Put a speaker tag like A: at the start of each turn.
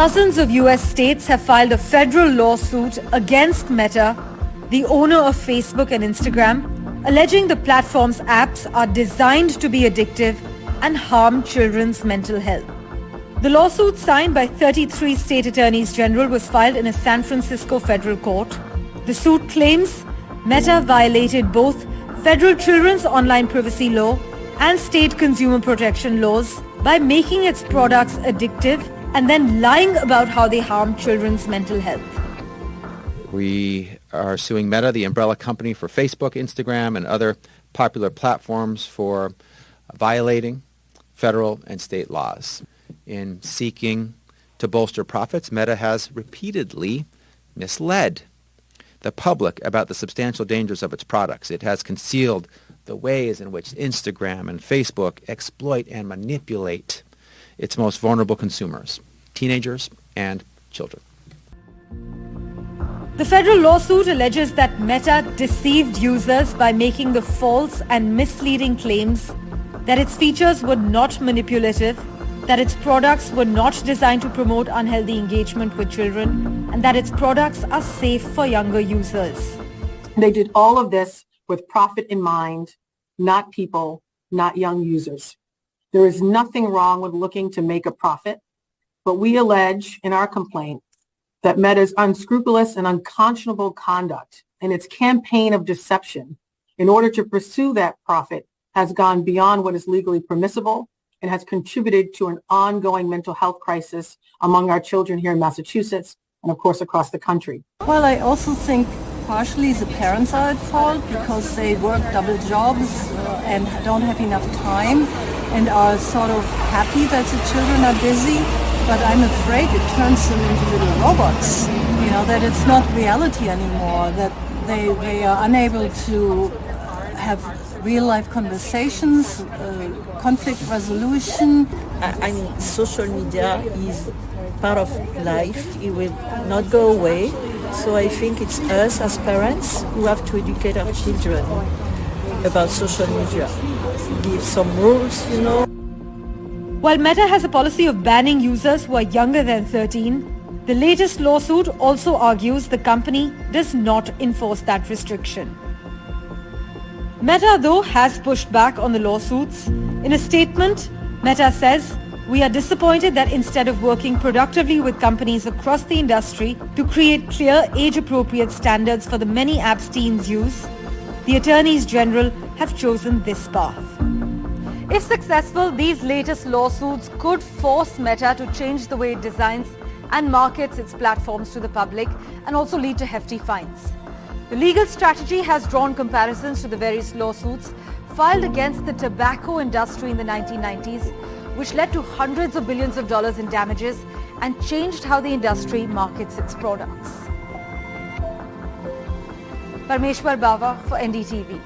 A: Dozens of US states have filed a federal lawsuit against Meta, the owner of Facebook and Instagram, alleging the platform's apps are designed to be addictive and harm children's mental health. The lawsuit, signed by 33 state attorneys general, was filed in a San Francisco federal court. The suit claims Meta violated both federal children's online privacy law and state consumer protection laws by making its products addictive and then lying about how they harm children's mental health.
B: We are suing Meta, the umbrella company for Facebook, Instagram, and other popular platforms, for violating federal and state laws. In seeking to bolster profits, Meta has repeatedly misled the public about the substantial dangers of its products. It has concealed the ways in which Instagram and Facebook exploit and manipulate its most vulnerable consumers, teenagers and children.
A: The federal lawsuit alleges that Meta deceived users by making the false and misleading claims that its features were not manipulative, that its products were not designed to promote unhealthy engagement with children, and that its products are safe for younger users.
C: They did all of this with profit in mind, not people, not young users. There is nothing wrong with looking to make a profit, but we allege in our complaint that Meta's unscrupulous and unconscionable conduct and its campaign of deception in order to pursue that profit has gone beyond what is legally permissible and has contributed to an ongoing mental health crisis among our children here in Massachusetts and, of course, across the country.
D: Well, I also think partially the parents are at fault because they work double jobs and don't have enough time and are sort of happy that the children are busy, but I'm afraid it turns them into little robots, that it's not reality anymore, that they are unable to have real-life conversations, conflict resolution.
E: I mean, social media is part of life. It will not go away. So I think it's us as parents who have to educate our children about social media. Give some rules,
A: While Meta has a policy of banning users who are younger than 13, the latest lawsuit also argues the company does not enforce that restriction. Meta, though, has pushed back on the lawsuits. In a statement, Meta says, "We are disappointed that instead of working productively with companies across the industry to create clear, age-appropriate standards for the many apps teens use, the attorneys general have chosen this path." If successful, these latest lawsuits could force Meta to change the way it designs and markets its platforms to the public and also lead to hefty fines. The legal strategy has drawn comparisons to the various lawsuits filed against the tobacco industry in the 1990s, which led to hundreds of billions of dollars in damages and changed how the industry markets its products. Parmeshwar Bava for NDTV.